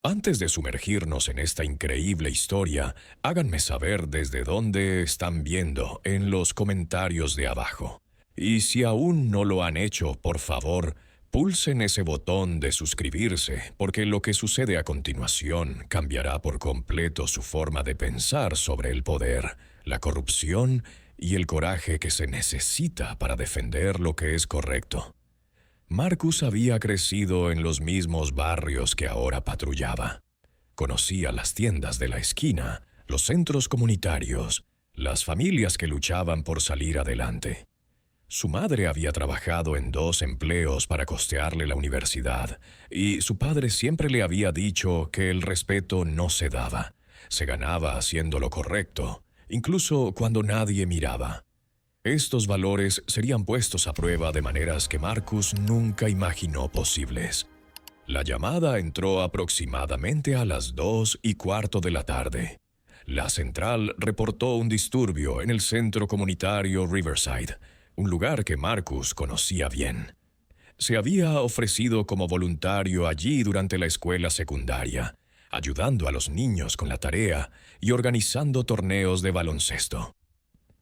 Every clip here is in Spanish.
Antes de sumergirnos en esta increíble historia, háganme saber desde dónde están viendo en los comentarios de abajo. Y si aún no lo han hecho, por favor, pulsen ese botón de suscribirse, porque lo que sucede a continuación cambiará por completo su forma de pensar sobre el poder, la corrupción y el coraje que se necesita para defender lo que es correcto. Marcus había crecido en los mismos barrios que ahora patrullaba. Conocía las tiendas de la esquina, los centros comunitarios, las familias que luchaban por salir adelante. Su madre había trabajado en 2 empleos para costearle la universidad, y su padre siempre le había dicho que el respeto no se daba, se ganaba haciendo lo correcto, incluso cuando nadie miraba. Estos valores serían puestos a prueba de maneras que Marcus nunca imaginó posibles. La llamada entró aproximadamente a las 2:15 de la tarde. La central reportó un disturbio en el centro comunitario Riverside, un lugar que Marcus conocía bien. Se había ofrecido como voluntario allí durante la escuela secundaria, ayudando a los niños con la tarea y organizando torneos de baloncesto.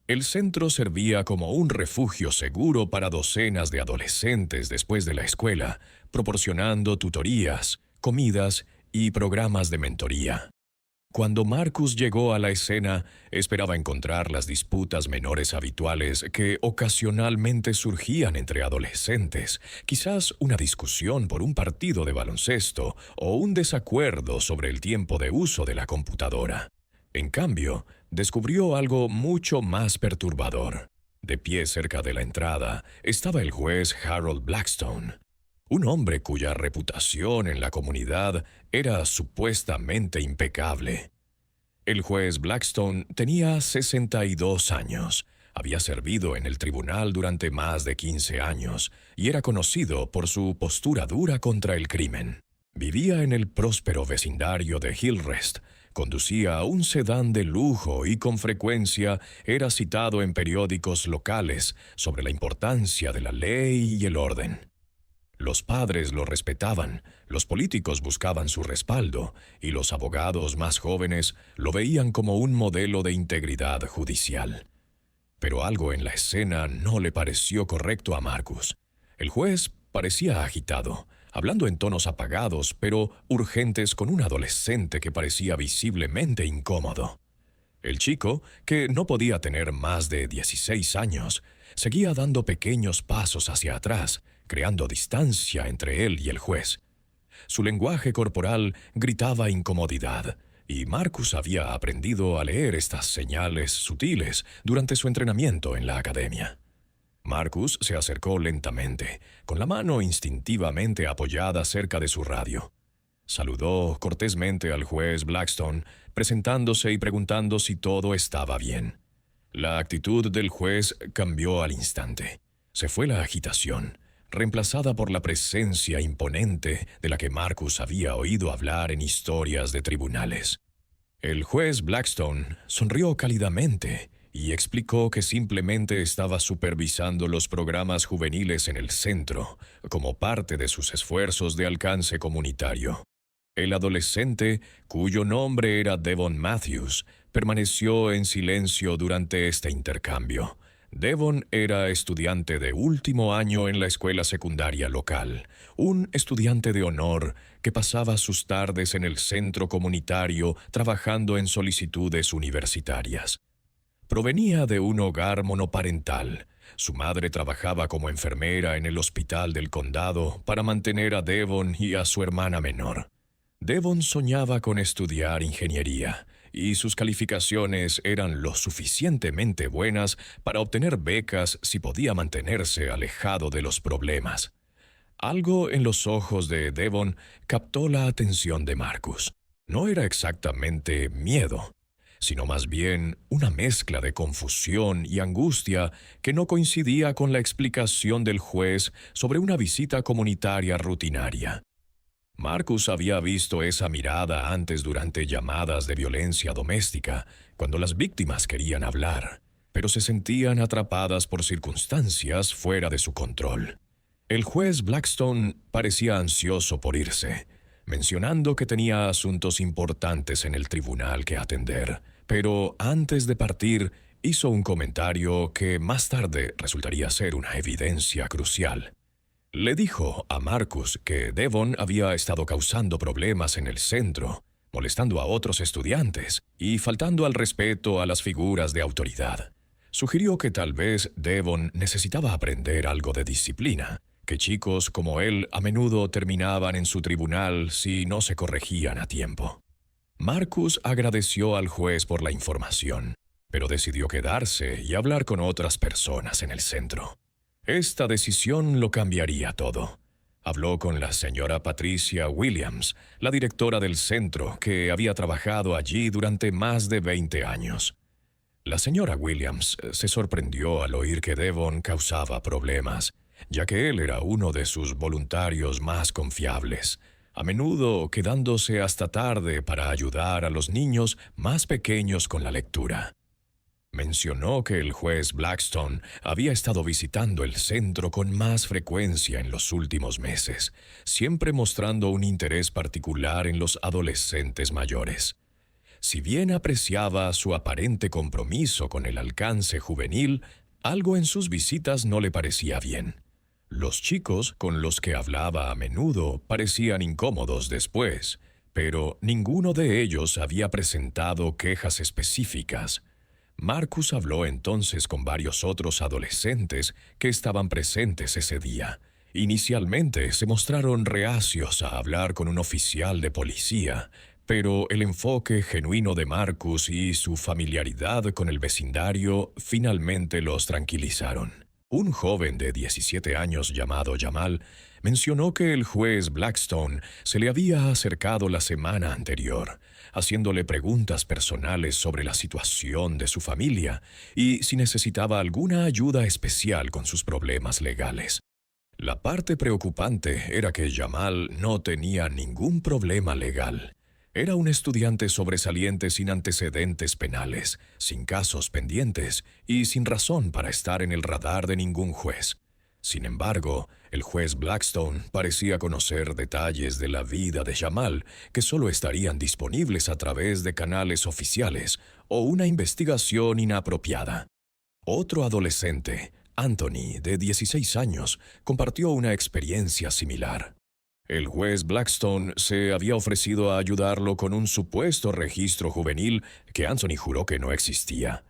El centro servía como un refugio seguro para docenas de adolescentes después de la escuela, proporcionando tutorías, comidas y programas de mentoría. Cuando Marcus llegó a la escena, esperaba encontrar las disputas menores habituales que ocasionalmente surgían entre adolescentes, quizás una discusión por un partido de baloncesto o un desacuerdo sobre el tiempo de uso de la computadora. En cambio, descubrió algo mucho más perturbador. De pie cerca de la entrada estaba el juez Harold Blackstone, un hombre cuya reputación en la comunidad era supuestamente impecable. El juez Blackstone tenía 62 años, había servido en el tribunal durante más de 15 años y era conocido por su postura dura contra el crimen. Vivía en el próspero vecindario de Hillrest, conducía un sedán de lujo y con frecuencia era citado en periódicos locales sobre la importancia de la ley y el orden. Los padres lo respetaban, los políticos buscaban su respaldo y los abogados más jóvenes lo veían como un modelo de integridad judicial. Pero algo en la escena no le pareció correcto a Marcus. El juez parecía agitado, hablando en tonos apagados pero urgentes con un adolescente que parecía visiblemente incómodo. El chico, que no podía tener más de 16 años, seguía dando pequeños pasos hacia atrás, creando distancia entre él y el juez. Su lenguaje corporal gritaba incomodidad, y Marcus había aprendido a leer estas señales sutiles durante su entrenamiento en la academia. Marcus se acercó lentamente, con la mano instintivamente apoyada cerca de su radio. Saludó cortésmente al juez Blackstone, presentándose y preguntando si todo estaba bien. La actitud del juez cambió al instante. Se fue la agitación, reemplazada por la presencia imponente de la que Marcus había oído hablar en historias de tribunales. El juez Blackstone sonrió cálidamente y explicó que simplemente estaba supervisando los programas juveniles en el centro, como parte de sus esfuerzos de alcance comunitario. El adolescente, cuyo nombre era Devon Matthews, permaneció en silencio durante este intercambio. Devon era estudiante de último año en la escuela secundaria local, un estudiante de honor que pasaba sus tardes en el centro comunitario trabajando en solicitudes universitarias. Provenía de un hogar monoparental. Su madre trabajaba como enfermera en el hospital del condado para mantener a Devon y a su hermana menor. Devon soñaba con estudiar ingeniería, y sus calificaciones eran lo suficientemente buenas para obtener becas si podía mantenerse alejado de los problemas. Algo en los ojos de Devon captó la atención de Marcus. No era exactamente miedo, sino más bien una mezcla de confusión y angustia que no coincidía con la explicación del juez sobre una visita comunitaria rutinaria. Marcus había visto esa mirada antes durante llamadas de violencia doméstica, cuando las víctimas querían hablar, pero se sentían atrapadas por circunstancias fuera de su control. El juez Blackstone parecía ansioso por irse. mencionando que tenía asuntos importantes en el tribunal que atender. Pero antes de partir, hizo un comentario que más tarde resultaría ser una evidencia crucial. Le dijo a Marcus que Devon había estado causando problemas en el centro, molestando a otros estudiantes y faltando al respeto a las figuras de autoridad. Sugirió que tal vez Devon necesitaba aprender algo de disciplina, que chicos como él a menudo terminaban en su tribunal si no se corregían a tiempo. Marcus agradeció al juez por la información, pero decidió quedarse y hablar con otras personas en el centro. Esta decisión lo cambiaría todo. Habló con la señora Patricia Williams, la directora del centro, que había trabajado allí durante más de 20 años. La señora Williams se sorprendió al oír que Devon causaba problemas, ya que él era uno de sus voluntarios más confiables, a menudo quedándose hasta tarde para ayudar a los niños más pequeños con la lectura. Mencionó que el juez Blackstone había estado visitando el centro con más frecuencia en los últimos meses, siempre mostrando un interés particular en los adolescentes mayores. Si bien apreciaba su aparente compromiso con el alcance juvenil, algo en sus visitas no le parecía bien. Los chicos con los que hablaba a menudo parecían incómodos después, pero ninguno de ellos había presentado quejas específicas. Marcus habló entonces con varios otros adolescentes que estaban presentes ese día. Inicialmente se mostraron reacios a hablar con un oficial de policía, pero el enfoque genuino de Marcus y su familiaridad con el vecindario finalmente los tranquilizaron. Un joven de 17 años llamado Jamal mencionó que el juez Blackstone se le había acercado la semana anterior, haciéndole preguntas personales sobre la situación de su familia y si necesitaba alguna ayuda especial con sus problemas legales. La parte preocupante era que Jamal no tenía ningún problema legal. Era un estudiante sobresaliente sin antecedentes penales, sin casos pendientes y sin razón para estar en el radar de ningún juez. Sin embargo, el juez Blackstone parecía conocer detalles de la vida de Jamal que solo estarían disponibles a través de canales oficiales o una investigación inapropiada. Otro adolescente, Anthony, de 16 años, compartió una experiencia similar. El juez Blackstone se había ofrecido a ayudarlo con un supuesto registro juvenil que Anthony juró que no existía.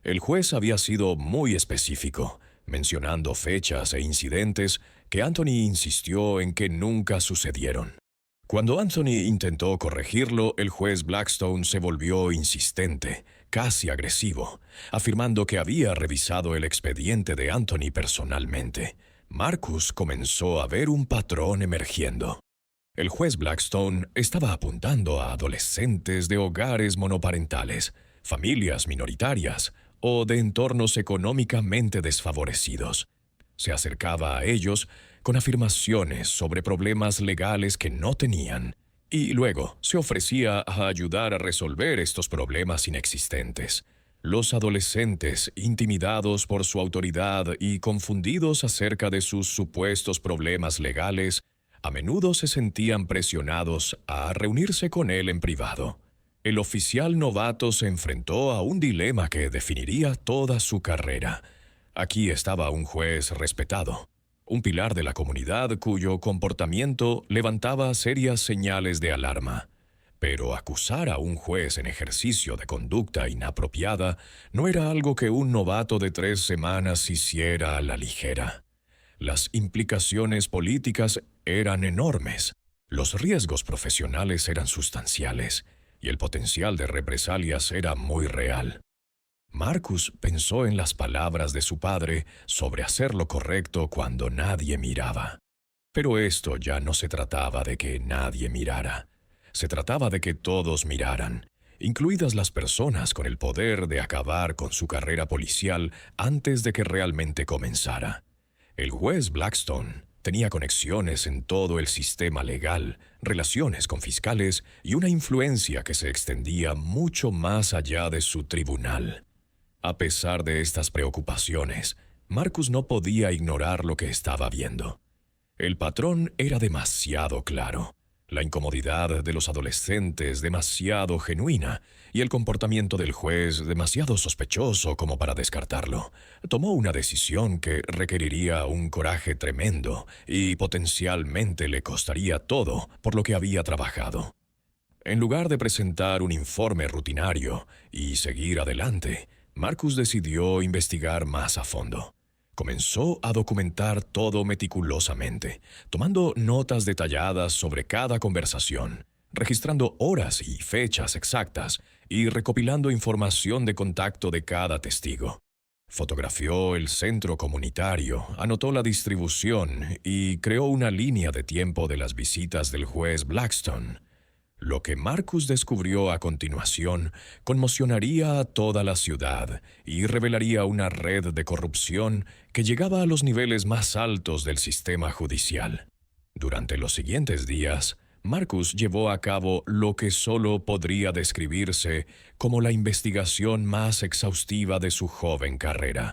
El juez había sido muy específico, mencionando fechas e incidentes que Anthony insistió en que nunca sucedieron. Cuando Anthony intentó corregirlo, el juez Blackstone se volvió insistente, casi agresivo, afirmando que había revisado el expediente de Anthony personalmente. Marcus comenzó a ver un patrón emergiendo. El juez Blackstone estaba apuntando a adolescentes de hogares monoparentales, familias minoritarias o de entornos económicamente desfavorecidos. Se acercaba a ellos con afirmaciones sobre problemas legales que no tenían, y luego se ofrecía a ayudar a resolver estos problemas inexistentes. Los adolescentes, intimidados por su autoridad y confundidos acerca de sus supuestos problemas legales, a menudo se sentían presionados a reunirse con él en privado. El oficial novato se enfrentó a un dilema que definiría toda su carrera. Aquí estaba un juez respetado, un pilar de la comunidad cuyo comportamiento levantaba serias señales de alarma. Pero acusar a un juez en ejercicio de conducta inapropiada no era algo que un novato de 3 semanas hiciera a la ligera. Las implicaciones políticas eran enormes, los riesgos profesionales eran sustanciales y el potencial de represalias era muy real. Marcus pensó en las palabras de su padre sobre hacer lo correcto cuando nadie miraba. Pero esto ya no se trataba de que nadie mirara. Se trataba de que todos miraran, incluidas las personas con el poder de acabar con su carrera policial antes de que realmente comenzara. El juez Blackstone tenía conexiones en todo el sistema legal, relaciones con fiscales y una influencia que se extendía mucho más allá de su tribunal. A pesar de estas preocupaciones, Marcus no podía ignorar lo que estaba viendo. El patrón era demasiado claro. la incomodidad de los adolescentes demasiado genuina y el comportamiento del juez demasiado sospechoso como para descartarlo. Tomó una decisión que requeriría un coraje tremendo y potencialmente le costaría todo por lo que había trabajado. En lugar de presentar un informe rutinario y seguir adelante, Marcus decidió investigar más a fondo. Comenzó a documentar todo meticulosamente, tomando notas detalladas sobre cada conversación, registrando horas y fechas exactas y recopilando información de contacto de cada testigo. Fotografió el centro comunitario, anotó la distribución y creó una línea de tiempo de las visitas del juez Blackstone. Lo que Marcus descubrió a continuación conmocionaría a toda la ciudad y revelaría una red de corrupción que llegaba a los niveles más altos del sistema judicial. Durante los siguientes días, Marcus llevó a cabo lo que solo podría describirse como la investigación más exhaustiva de su joven carrera.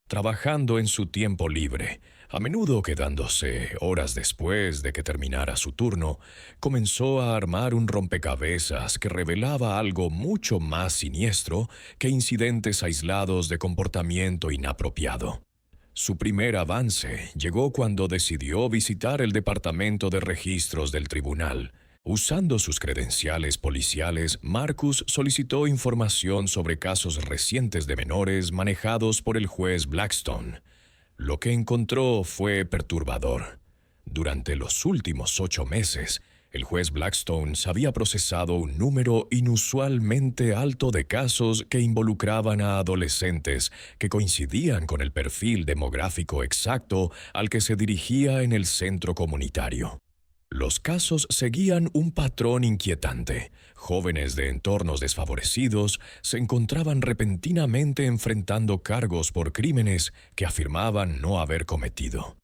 Trabajando en su tiempo libre, a menudo quedándose horas después de que terminara su turno, comenzó a armar un rompecabezas que revelaba algo mucho más siniestro que incidentes aislados de comportamiento inapropiado. Su primer avance llegó cuando decidió visitar el departamento de registros del tribunal. Usando sus credenciales policiales, Marcus solicitó información sobre casos recientes de menores manejados por el juez Blackstone. Lo que encontró fue perturbador. Durante los últimos 8 meses, el juez Blackstone había procesado un número inusualmente alto de casos que involucraban a adolescentes que coincidían con el perfil demográfico exacto al que se dirigía en el centro comunitario. Los casos seguían un patrón inquietante. Jóvenes de entornos desfavorecidos se encontraban repentinamente enfrentando cargos por crímenes que afirmaban no haber cometido.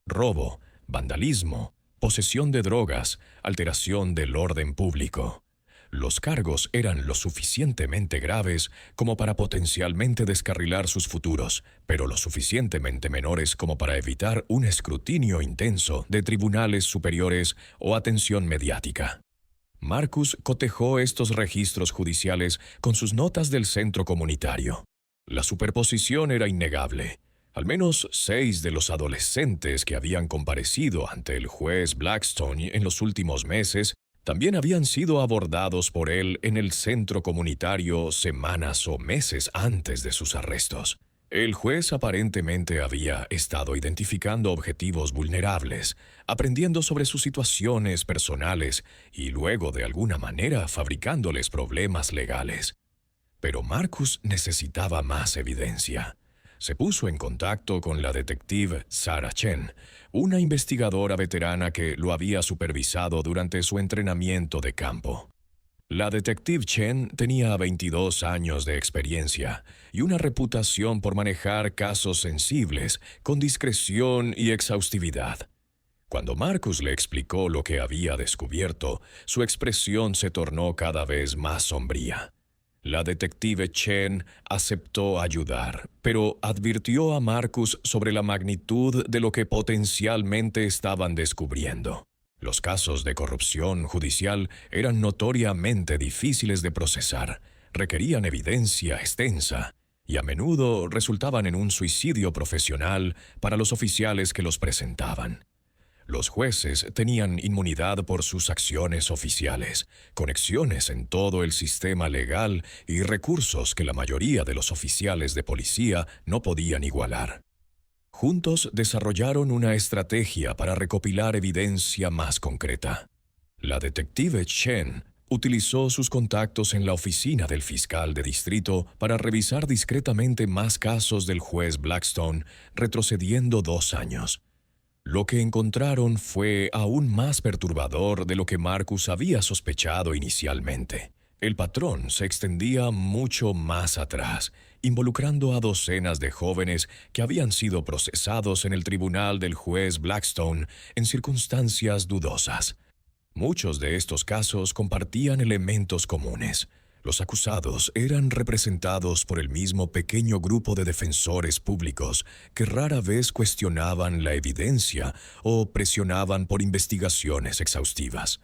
Robo, vandalismo, posesión de drogas, alteración del orden público. Los cargos eran lo suficientemente graves como para potencialmente descarrilar sus futuros, pero lo suficientemente menores como para evitar un escrutinio intenso de tribunales superiores o atención mediática. Marcus cotejó estos registros judiciales con sus notas del centro comunitario. La superposición era innegable. Al menos 6 de los adolescentes que habían comparecido ante el juez Blackstone en los últimos meses también habían sido abordados por él en el centro comunitario semanas o meses antes de sus arrestos. El juez aparentemente había estado identificando objetivos vulnerables, aprendiendo sobre sus situaciones personales y luego de alguna manera fabricándoles problemas legales. Pero Marcus necesitaba más evidencia. Se puso en contacto con la detective Sarah Chen, una investigadora veterana que lo había supervisado durante su entrenamiento de campo. La detective Chen tenía 22 años de experiencia y una reputación por manejar casos sensibles con discreción y exhaustividad. Cuando Marcus le explicó lo que había descubierto, su expresión se tornó cada vez más sombría. La detective Chen aceptó ayudar, pero advirtió a Marcus sobre la magnitud de lo que potencialmente estaban descubriendo. Los casos de corrupción judicial eran notoriamente difíciles de procesar, requerían evidencia extensa y a menudo resultaban en un suicidio profesional para los oficiales que los presentaban. Los jueces tenían inmunidad por sus acciones oficiales, conexiones en todo el sistema legal y recursos que la mayoría de los oficiales de policía no podían igualar. Juntos desarrollaron una estrategia para recopilar evidencia más concreta. La detective Chen utilizó sus contactos en la oficina del fiscal de distrito para revisar discretamente más casos del juez Blackstone, retrocediendo 2 años. Lo que encontraron fue aún más perturbador de lo que Marcus había sospechado inicialmente. El patrón se extendía mucho más atrás, involucrando a docenas de jóvenes que habían sido procesados en el tribunal del juez Blackstone en circunstancias dudosas. Muchos de estos casos compartían elementos comunes. Los acusados eran representados por el mismo pequeño grupo de defensores públicos que rara vez cuestionaban la evidencia o presionaban por investigaciones exhaustivas.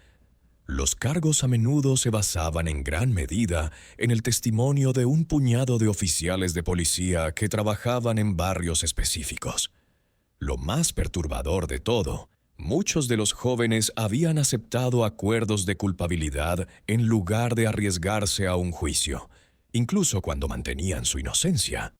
Los cargos a menudo se basaban en gran medida en el testimonio de un puñado de oficiales de policía que trabajaban en barrios específicos. Lo más perturbador de todo, muchos de los jóvenes habían aceptado acuerdos de culpabilidad en lugar de arriesgarse a un juicio, incluso cuando mantenían su inocencia.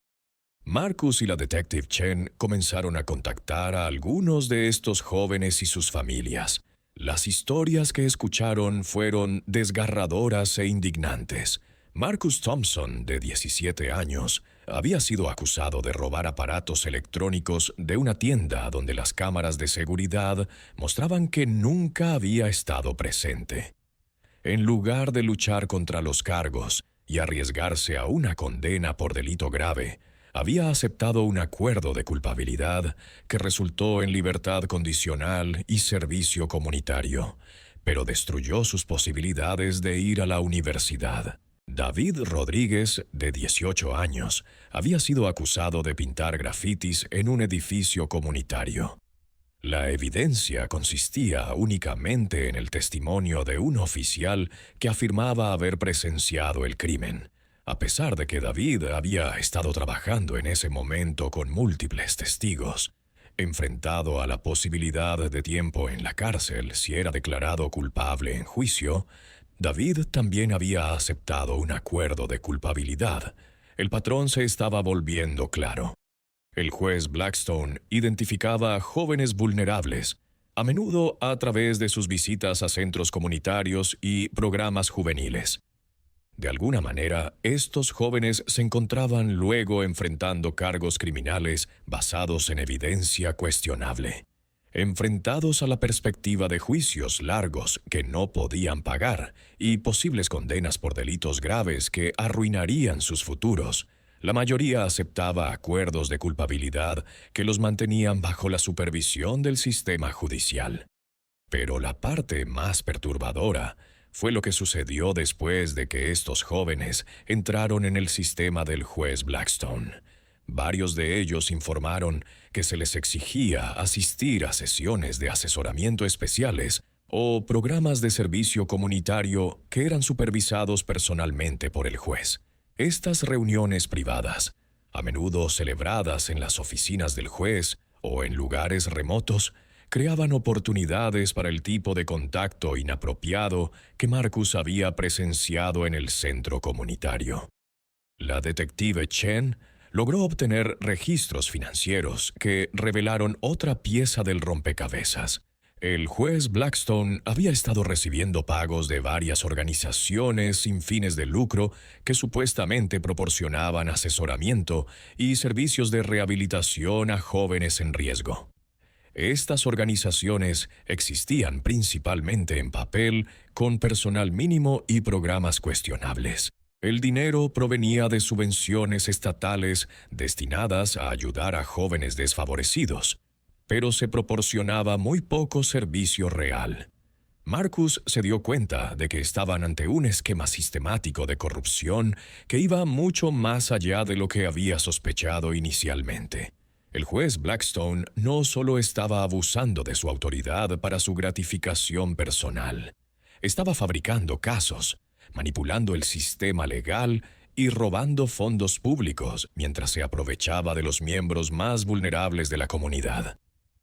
Marcus y la detective Chen comenzaron a contactar a algunos de estos jóvenes y sus familias. Las historias que escucharon fueron desgarradoras e indignantes. Marcus Thompson, de 17 años, había sido acusado de robar aparatos electrónicos de una tienda donde las cámaras de seguridad mostraban que nunca había estado presente. En lugar de luchar contra los cargos y arriesgarse a una condena por delito grave, había aceptado un acuerdo de culpabilidad que resultó en libertad condicional y servicio comunitario, pero destruyó sus posibilidades de ir a la universidad. David Rodríguez, de 18 años, había sido acusado de pintar grafitis en un edificio comunitario. La evidencia consistía únicamente en el testimonio de un oficial que afirmaba haber presenciado el crimen, a pesar de que David había estado trabajando en ese momento con múltiples testigos. Enfrentado a la posibilidad de tiempo en la cárcel si era declarado culpable en juicio, David también había aceptado un acuerdo de culpabilidad. El patrón se estaba volviendo claro. El juez Blackstone identificaba a jóvenes vulnerables, a menudo a través de sus visitas a centros comunitarios y programas juveniles. De alguna manera, estos jóvenes se encontraban luego enfrentando cargos criminales basados en evidencia cuestionable, enfrentados a la perspectiva de juicios largos que no podían pagar y posibles condenas por delitos graves que arruinarían sus futuros. La mayoría aceptaba acuerdos de culpabilidad que los mantenían bajo la supervisión del sistema judicial. Pero la parte más perturbadora fue lo que sucedió después de que estos jóvenes entraron en el sistema del juez Blackstone. Varios de ellos informaron que se les exigía asistir a sesiones de asesoramiento especiales o programas de servicio comunitario que eran supervisados personalmente por el juez. Estas reuniones privadas, a menudo celebradas en las oficinas del juez o en lugares remotos, creaban oportunidades para el tipo de contacto inapropiado que Marcus había presenciado en el centro comunitario. La detective Chen logró obtener registros financieros que revelaron otra pieza del rompecabezas. El juez Blackstone había estado recibiendo pagos de varias organizaciones sin fines de lucro que supuestamente proporcionaban asesoramiento y servicios de rehabilitación a jóvenes en riesgo. Estas organizaciones existían principalmente en papel, con personal mínimo y programas cuestionables. El dinero provenía de subvenciones estatales destinadas a ayudar a jóvenes desfavorecidos, pero se proporcionaba muy poco servicio real. Marcus se dio cuenta de que estaban ante un esquema sistemático de corrupción que iba mucho más allá de lo que había sospechado inicialmente. El juez Blackstone no solo estaba abusando de su autoridad para su gratificación personal, estaba fabricando casos, manipulando el sistema legal y robando fondos públicos mientras se aprovechaba de los miembros más vulnerables de la comunidad.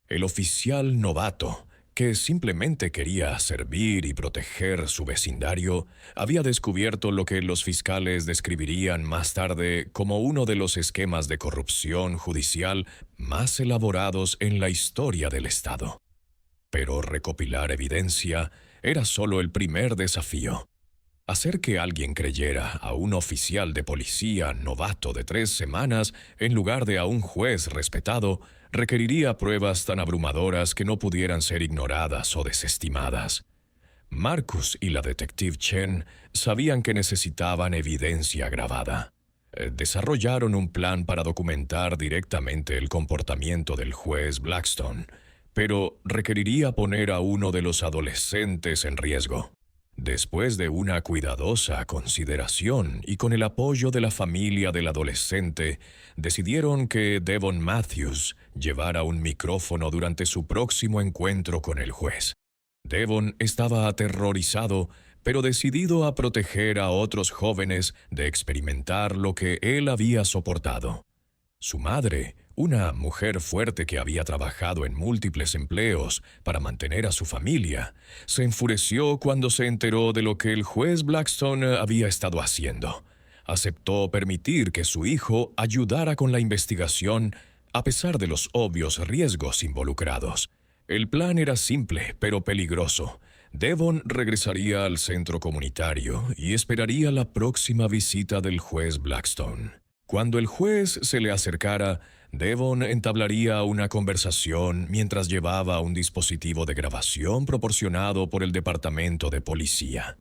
El oficial novato, que simplemente quería servir y proteger su vecindario, había descubierto lo que los fiscales describirían más tarde como uno de los esquemas de corrupción judicial más elaborados en la historia del Estado. Pero recopilar evidencia era solo el primer desafío. Hacer que alguien creyera a un oficial de policía novato de 3 semanas en lugar de a un juez respetado requeriría pruebas tan abrumadoras que no pudieran ser ignoradas o desestimadas. Marcus y la detective Chen sabían que necesitaban evidencia grabada. Desarrollaron un plan para documentar directamente el comportamiento del juez Blackstone, pero requeriría poner a uno de los adolescentes en riesgo. Después de una cuidadosa consideración y con el apoyo de la familia del adolescente, decidieron que Devon Matthews llevara un micrófono durante su próximo encuentro con el juez. Devon estaba aterrorizado, pero decidido a proteger a otros jóvenes de experimentar lo que él había soportado. Su madre, una mujer fuerte que había trabajado en múltiples empleos para mantener a su familia, se enfureció cuando se enteró de lo que el juez Blackstone había estado haciendo. Aceptó permitir que su hijo ayudara con la investigación a pesar de los obvios riesgos involucrados. El plan era simple, pero peligroso. Devon regresaría al centro comunitario y esperaría la próxima visita del juez Blackstone. Cuando el juez se le acercara, Devon entablaría una conversación mientras llevaba un dispositivo de grabación proporcionado por el departamento de policía.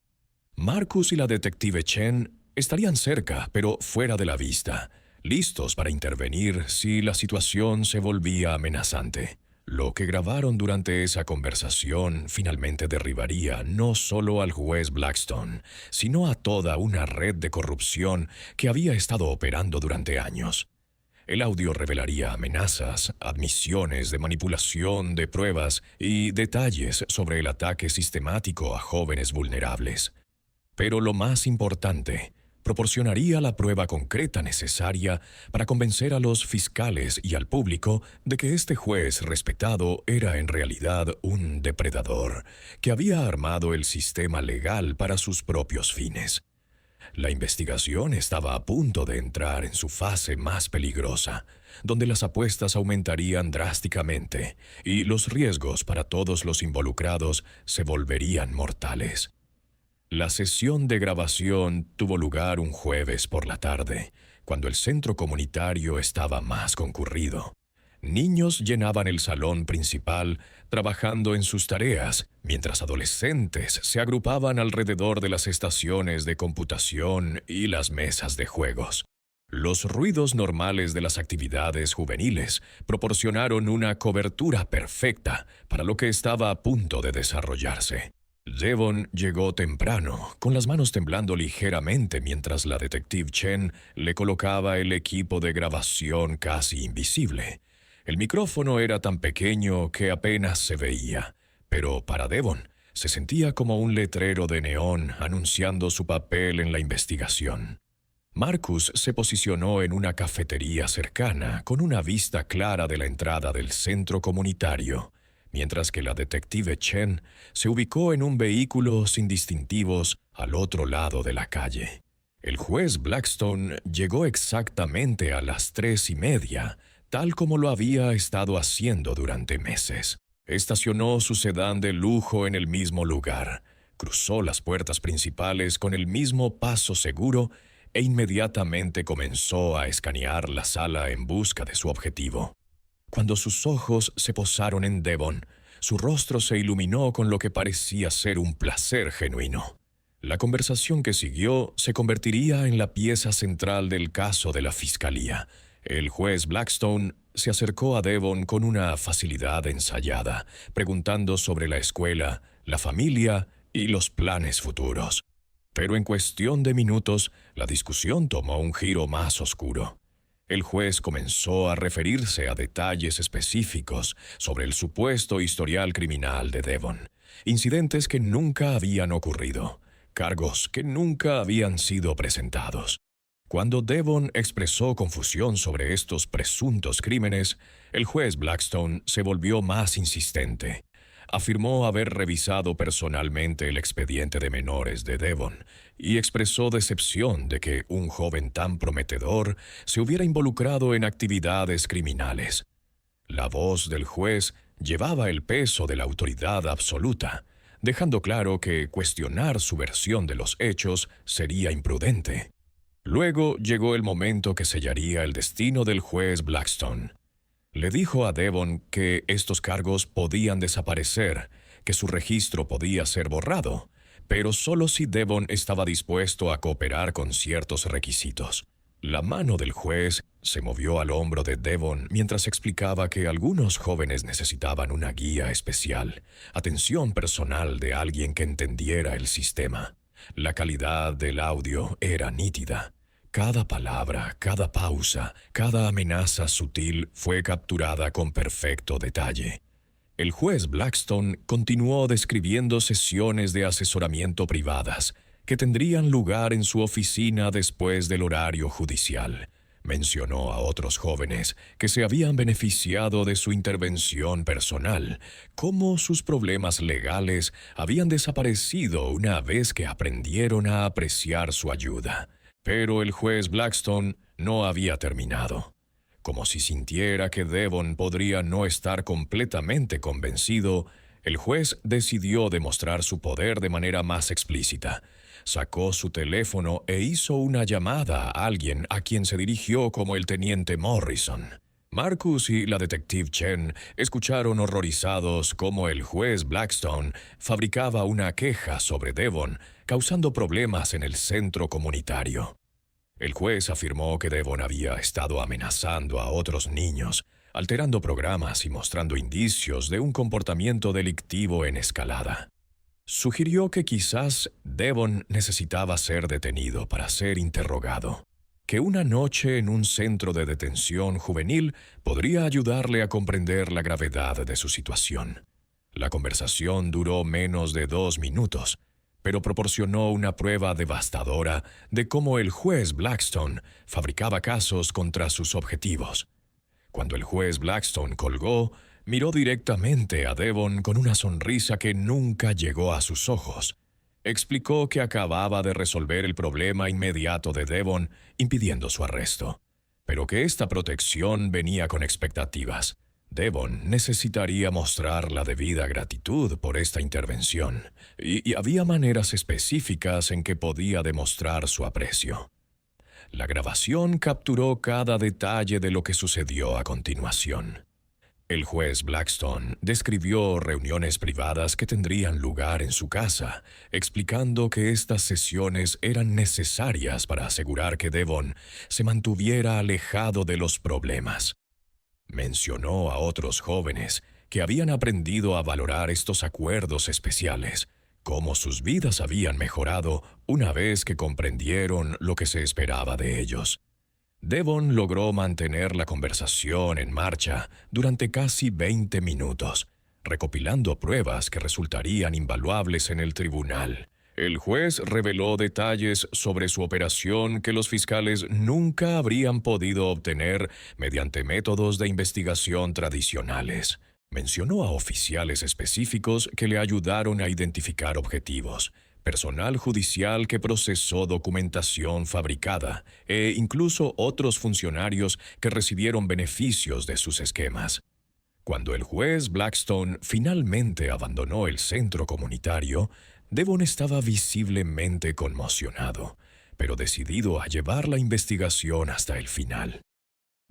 Marcus y la detective Chen estarían cerca, pero fuera de la vista, listos para intervenir si la situación se volvía amenazante. Lo que grabaron durante esa conversación finalmente derribaría no solo al juez Blackstone, sino a toda una red de corrupción que había estado operando durante años. El audio revelaría amenazas, admisiones de manipulación de pruebas y detalles sobre el ataque sistemático a jóvenes vulnerables. Pero lo más importante, proporcionaría la prueba concreta necesaria para convencer a los fiscales y al público de que este juez respetado era en realidad un depredador que había armado el sistema legal para sus propios fines. La investigación estaba a punto de entrar en su fase más peligrosa, donde las apuestas aumentarían drásticamente y los riesgos para todos los involucrados se volverían mortales. La sesión de grabación tuvo lugar un jueves por la tarde, cuando el centro comunitario estaba más concurrido. Niños llenaban el salón principal trabajando en sus tareas, mientras adolescentes se agrupaban alrededor de las estaciones de computación y las mesas de juegos. Los ruidos normales de las actividades juveniles proporcionaron una cobertura perfecta para lo que estaba a punto de desarrollarse. Devon llegó temprano, con las manos temblando ligeramente mientras la detective Chen le colocaba el equipo de grabación casi invisible. El micrófono era tan pequeño que apenas se veía, pero para Devon se sentía como un letrero de neón anunciando su papel en la investigación. Marcus se posicionó en una cafetería cercana con una vista clara de la entrada del centro comunitario, mientras que la detective Chen se ubicó en un vehículo sin distintivos al otro lado de la calle. El juez Blackstone llegó exactamente a las 3:30, tal como lo había estado haciendo durante meses. Estacionó su sedán de lujo en el mismo lugar, cruzó las puertas principales con el mismo paso seguro e inmediatamente comenzó a escanear la sala en busca de su objetivo. Cuando sus ojos se posaron en Devon, su rostro se iluminó con lo que parecía ser un placer genuino. La conversación que siguió se convertiría en la pieza central del caso de la fiscalía. El juez Blackstone se acercó a Devon con una facilidad ensayada, preguntando sobre la escuela, la familia y los planes futuros. Pero en cuestión de minutos, la discusión tomó un giro más oscuro. El juez comenzó a referirse a detalles específicos sobre el supuesto historial criminal de Devon, incidentes que nunca habían ocurrido, cargos que nunca habían sido presentados. Cuando Devon expresó confusión sobre estos presuntos crímenes, el juez Blackstone se volvió más insistente. Afirmó haber revisado personalmente el expediente de menores de Devon y expresó decepción de que un joven tan prometedor se hubiera involucrado en actividades criminales. La voz del juez llevaba el peso de la autoridad absoluta, dejando claro que cuestionar su versión de los hechos sería imprudente. Luego llegó el momento que sellaría el destino del juez Blackstone. Le dijo a Devon que estos cargos podían desaparecer, que su registro podía ser borrado, pero solo si Devon estaba dispuesto a cooperar con ciertos requisitos. La mano del juez se movió al hombro de Devon mientras explicaba que algunos jóvenes necesitaban una guía especial, atención personal de alguien que entendiera el sistema. La calidad del audio era nítida. Cada palabra, cada pausa, cada amenaza sutil fue capturada con perfecto detalle. El juez Blackstone continuó describiendo sesiones de asesoramiento privadas que tendrían lugar en su oficina después del horario judicial. Mencionó a otros jóvenes que se habían beneficiado de su intervención personal, cómo sus problemas legales habían desaparecido una vez que aprendieron a apreciar su ayuda. Pero el juez Blackstone no había terminado. Como si sintiera que Devon podría no estar completamente convencido, el juez decidió demostrar su poder de manera más explícita. Sacó su teléfono e hizo una llamada a alguien a quien se dirigió como el teniente Morrison. Marcus y la detective Chen escucharon horrorizados cómo el juez Blackstone fabricaba una queja sobre Devon, causando problemas en el centro comunitario. El juez afirmó que Devon había estado amenazando a otros niños, alterando programas y mostrando indicios de un comportamiento delictivo en escalada. Sugirió que quizás Devon necesitaba ser detenido para ser interrogado, que una noche en un centro de detención juvenil podría ayudarle a comprender la gravedad de su situación. La conversación duró menos de 2 minutos, pero proporcionó una prueba devastadora de cómo el juez Blackstone fabricaba casos contra sus objetivos. Cuando el juez Blackstone colgó, miró directamente a Devon con una sonrisa que nunca llegó a sus ojos. Explicó que acababa de resolver el problema inmediato de Devon, impidiendo su arresto, pero que esta protección venía con expectativas. Devon necesitaría mostrar la debida gratitud por esta intervención, y había maneras específicas en que podía demostrar su aprecio. La grabación capturó cada detalle de lo que sucedió a continuación. El juez Blackstone describió reuniones privadas que tendrían lugar en su casa, explicando que estas sesiones eran necesarias para asegurar que Devon se mantuviera alejado de los problemas. Mencionó a otros jóvenes que habían aprendido a valorar estos acuerdos especiales, cómo sus vidas habían mejorado una vez que comprendieron lo que se esperaba de ellos. Devon logró mantener la conversación en marcha durante casi 20 minutos, recopilando pruebas que resultarían invaluables en el tribunal. El juez reveló detalles sobre su operación que los fiscales nunca habrían podido obtener mediante métodos de investigación tradicionales. Mencionó a oficiales específicos que le ayudaron a identificar objetivos, personal judicial que procesó documentación fabricada e incluso otros funcionarios que recibieron beneficios de sus esquemas. Cuando el juez Blackstone finalmente abandonó el centro comunitario, Devon estaba visiblemente conmocionado, pero decidido a llevar la investigación hasta el final.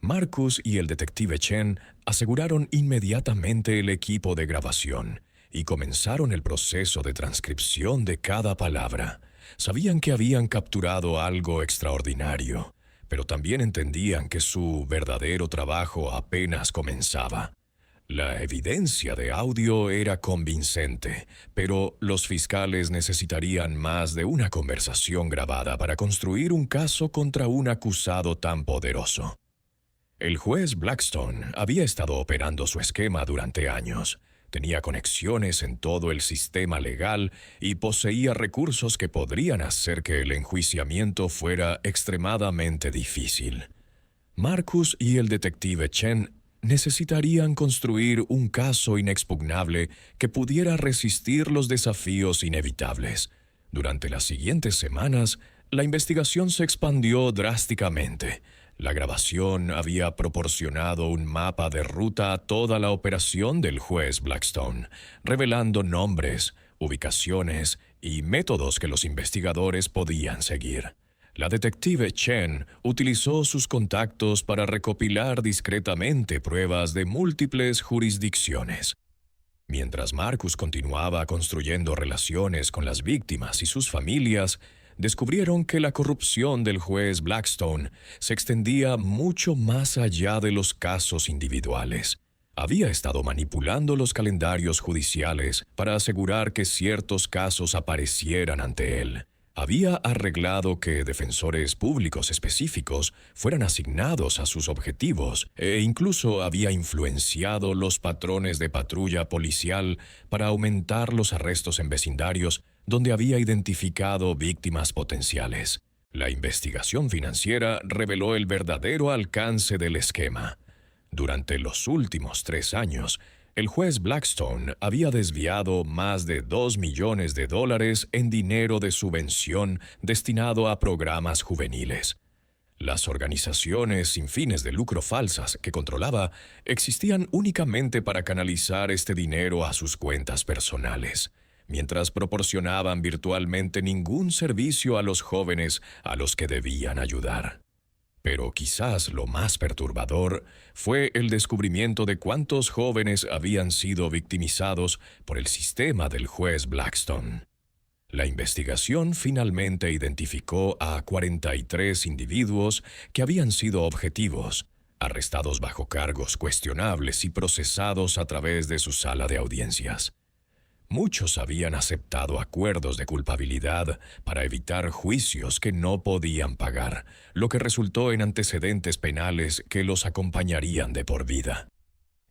Marcus y el detective Chen aseguraron inmediatamente el equipo de grabación y comenzaron el proceso de transcripción de cada palabra. Sabían que habían capturado algo extraordinario, pero también entendían que su verdadero trabajo apenas comenzaba. La evidencia de audio era convincente, pero los fiscales necesitarían más de una conversación grabada para construir un caso contra un acusado tan poderoso. El juez Blackstone había estado operando su esquema durante años. Tenía conexiones en todo el sistema legal y poseía recursos que podrían hacer que el enjuiciamiento fuera extremadamente difícil. Marcus y el detective Chen necesitarían construir un caso inexpugnable que pudiera resistir los desafíos inevitables. Durante las siguientes semanas, la investigación se expandió drásticamente. La grabación había proporcionado un mapa de ruta a toda la operación del juez Blackstone, revelando nombres, ubicaciones y métodos que los investigadores podían seguir. La detective Chen utilizó sus contactos para recopilar discretamente pruebas de múltiples jurisdicciones. Mientras Marcus continuaba construyendo relaciones con las víctimas y sus familias, descubrieron que la corrupción del juez Blackstone se extendía mucho más allá de los casos individuales. Había estado manipulando los calendarios judiciales para asegurar que ciertos casos aparecieran ante él, Había arreglado que defensores públicos específicos fueran asignados a sus objetivos e incluso había influenciado los patrones de patrulla policial para aumentar los arrestos en vecindarios donde había identificado víctimas potenciales. La investigación financiera reveló el verdadero alcance del esquema. Durante los últimos 3 años, el juez Blackstone había desviado más de $2 millones en dinero de subvención destinado a programas juveniles. Las organizaciones sin fines de lucro falsas que controlaba existían únicamente para canalizar este dinero a sus cuentas personales, mientras proporcionaban virtualmente ningún servicio a los jóvenes a los que debían ayudar. Pero quizás lo más perturbador fue el descubrimiento de cuántos jóvenes habían sido victimizados por el sistema del juez Blackstone. La investigación finalmente identificó a 43 individuos que habían sido objetivos, arrestados bajo cargos cuestionables y procesados a través de su sala de audiencias. Muchos habían aceptado acuerdos de culpabilidad para evitar juicios que no podían pagar, lo que resultó en antecedentes penales que los acompañarían de por vida.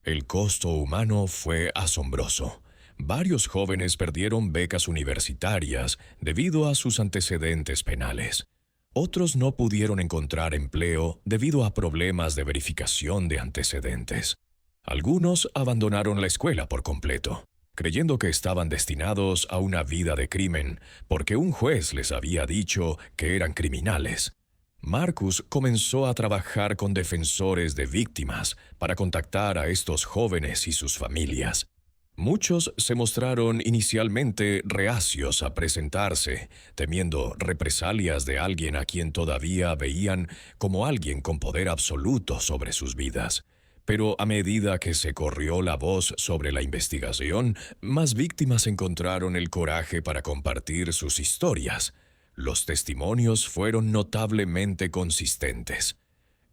El costo humano fue asombroso. Varios jóvenes perdieron becas universitarias debido a sus antecedentes penales. Otros no pudieron encontrar empleo debido a problemas de verificación de antecedentes. Algunos abandonaron la escuela por completo, creyendo que estaban destinados a una vida de crimen porque un juez les había dicho que eran criminales. Marcus comenzó a trabajar con defensores de víctimas para contactar a estos jóvenes y sus familias. Muchos se mostraron inicialmente reacios a presentarse, temiendo represalias de alguien a quien todavía veían como alguien con poder absoluto sobre sus vidas. Pero a medida que se corrió la voz sobre la investigación, más víctimas encontraron el coraje para compartir sus historias. Los testimonios fueron notablemente consistentes.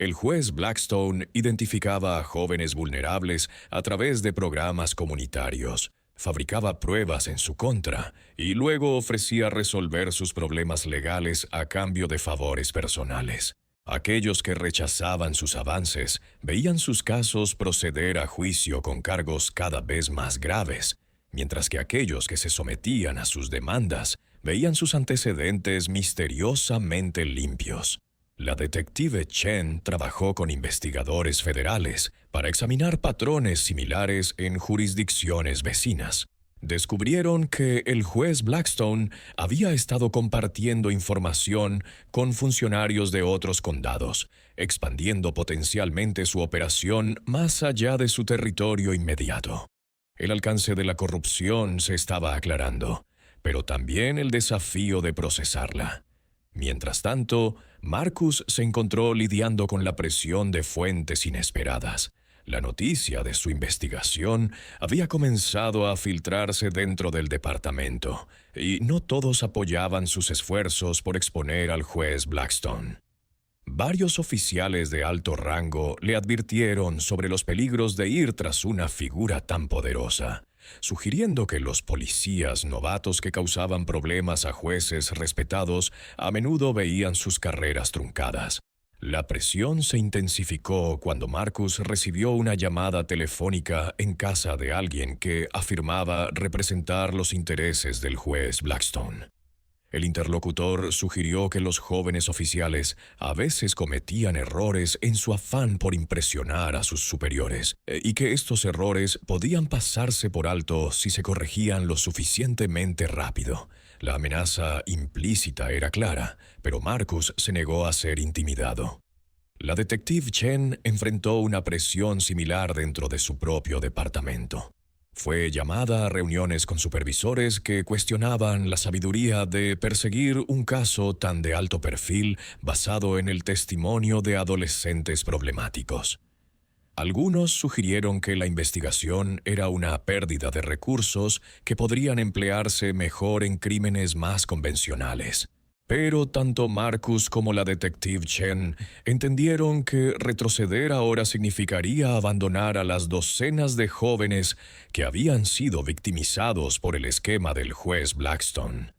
El juez Blackstone identificaba a jóvenes vulnerables a través de programas comunitarios, fabricaba pruebas en su contra y luego ofrecía resolver sus problemas legales a cambio de favores personales. Aquellos que rechazaban sus avances veían sus casos proceder a juicio con cargos cada vez más graves, mientras que aquellos que se sometían a sus demandas veían sus antecedentes misteriosamente limpios. La detective Chen trabajó con investigadores federales para examinar patrones similares en jurisdicciones vecinas. Descubrieron que el juez Blackstone había estado compartiendo información con funcionarios de otros condados, expandiendo potencialmente su operación más allá de su territorio inmediato. El alcance de la corrupción se estaba aclarando, pero también el desafío de procesarla. Mientras tanto, Marcus se encontró lidiando con la presión de fuentes inesperadas. La noticia de su investigación había comenzado a filtrarse dentro del departamento, y no todos apoyaban sus esfuerzos por exponer al juez Blackstone. Varios oficiales de alto rango le advirtieron sobre los peligros de ir tras una figura tan poderosa, sugiriendo que los policías novatos que causaban problemas a jueces respetados a menudo veían sus carreras truncadas. La presión se intensificó cuando Marcus recibió una llamada telefónica en casa de alguien que afirmaba representar los intereses del juez Blackstone. El interlocutor sugirió que los jóvenes oficiales a veces cometían errores en su afán por impresionar a sus superiores, y que estos errores podían pasarse por alto si se corregían lo suficientemente rápido. La amenaza implícita era clara, pero Marcus se negó a ser intimidado. La detective Chen enfrentó una presión similar dentro de su propio departamento. Fue llamada a reuniones con supervisores que cuestionaban la sabiduría de perseguir un caso tan de alto perfil basado en el testimonio de adolescentes problemáticos. Algunos sugirieron que la investigación era una pérdida de recursos que podrían emplearse mejor en crímenes más convencionales. Pero tanto Marcus como la detective Chen entendieron que retroceder ahora significaría abandonar a las docenas de jóvenes que habían sido victimizados por el esquema del juez Blackstone.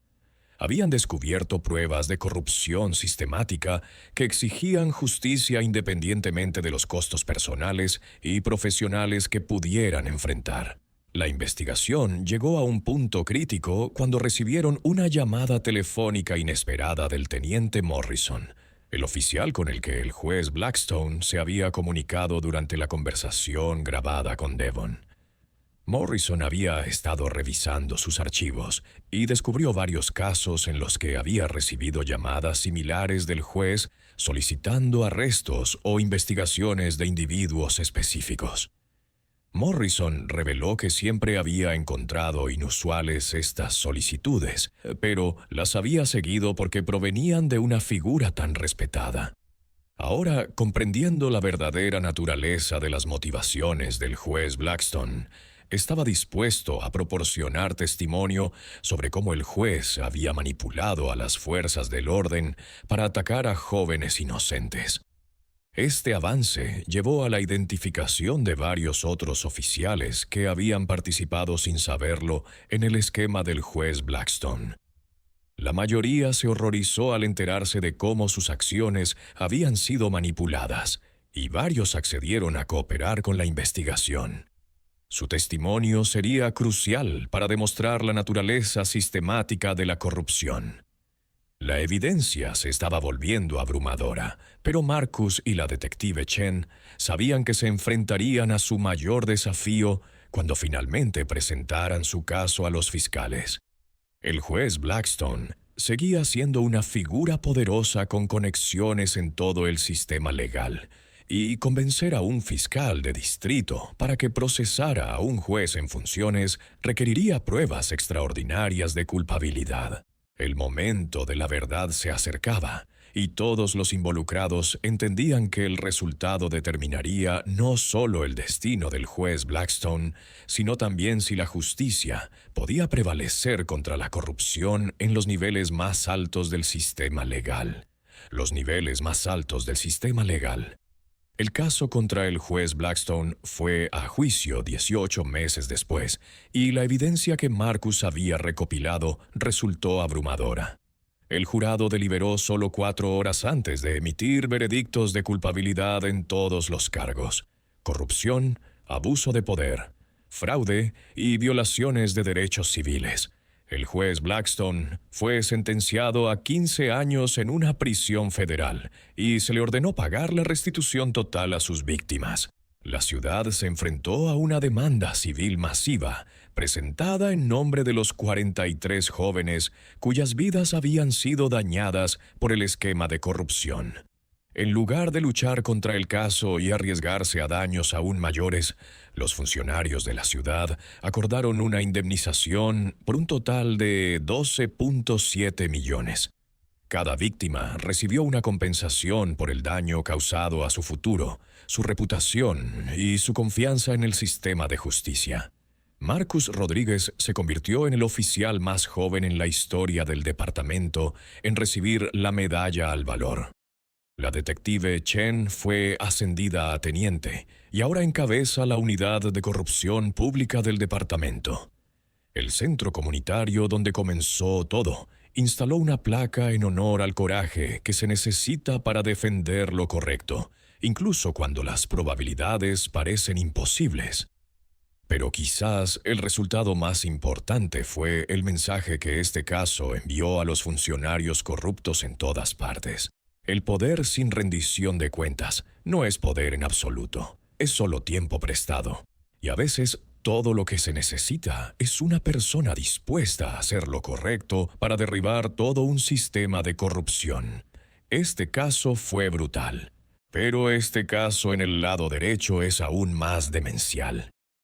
habían descubierto pruebas de corrupción sistemática que exigían justicia independientemente de los costos personales y profesionales que pudieran enfrentar. La investigación llegó a un punto crítico cuando recibieron una llamada telefónica inesperada del teniente Morrison, el oficial con el que el juez Blackstone se había comunicado durante la conversación grabada con Devon. Morrison había estado revisando sus archivos y descubrió varios casos en los que había recibido llamadas similares del juez solicitando arrestos o investigaciones de individuos específicos. Morrison reveló que siempre había encontrado inusuales estas solicitudes, pero las había seguido porque provenían de una figura tan respetada. Ahora, comprendiendo la verdadera naturaleza de las motivaciones del juez Blackstone, estaba dispuesto a proporcionar testimonio sobre cómo el juez había manipulado a las fuerzas del orden para atacar a jóvenes inocentes. Este avance llevó a la identificación de varios otros oficiales que habían participado sin saberlo en el esquema del juez Blackstone. La mayoría se horrorizó al enterarse de cómo sus acciones habían sido manipuladas, y varios accedieron a cooperar con la investigación. Su testimonio sería crucial para demostrar la naturaleza sistemática de la corrupción. La evidencia se estaba volviendo abrumadora, pero Marcus y la detective Chen sabían que se enfrentarían a su mayor desafío cuando finalmente presentaran su caso a los fiscales. El juez Blackstone seguía siendo una figura poderosa con conexiones en todo el sistema legal, y convencer a un fiscal de distrito para que procesara a un juez en funciones requeriría pruebas extraordinarias de culpabilidad. El momento de la verdad se acercaba, y todos los involucrados entendían que el resultado determinaría no solo el destino del juez Blackstone, sino también si la justicia podía prevalecer contra la corrupción en los niveles más altos del sistema legal. Los niveles más altos del sistema legal. El caso contra el juez Blackstone fue a juicio 18 meses después, y la evidencia que Marcus había recopilado resultó abrumadora. El jurado deliberó solo 4 horas antes de emitir veredictos de culpabilidad en todos los cargos: corrupción, abuso de poder, fraude y violaciones de derechos civiles. El juez Blackstone fue sentenciado a 15 años en una prisión federal y se le ordenó pagar la restitución total a sus víctimas. La ciudad se enfrentó a una demanda civil masiva, presentada en nombre de los 43 jóvenes cuyas vidas habían sido dañadas por el esquema de corrupción. En lugar de luchar contra el caso y arriesgarse a daños aún mayores, los funcionarios de la ciudad acordaron una indemnización por un total de 12.7 millones. Cada víctima recibió una compensación por el daño causado a su futuro, su reputación y su confianza en el sistema de justicia. Marcus Rodríguez se convirtió en el oficial más joven en la historia del departamento en recibir la Medalla al Valor. La detective Chen fue ascendida a teniente y ahora encabeza la unidad de corrupción pública del departamento. El centro comunitario donde comenzó todo instaló una placa en honor al coraje que se necesita para defender lo correcto, incluso cuando las probabilidades parecen imposibles. Pero quizás el resultado más importante fue el mensaje que este caso envió a los funcionarios corruptos en todas partes. El poder sin rendición de cuentas no es poder en absoluto, es solo tiempo prestado. Y a veces todo lo que se necesita es una persona dispuesta a hacer lo correcto para derribar todo un sistema de corrupción. Este caso fue brutal, pero este caso en el lado derecho es aún más demencial.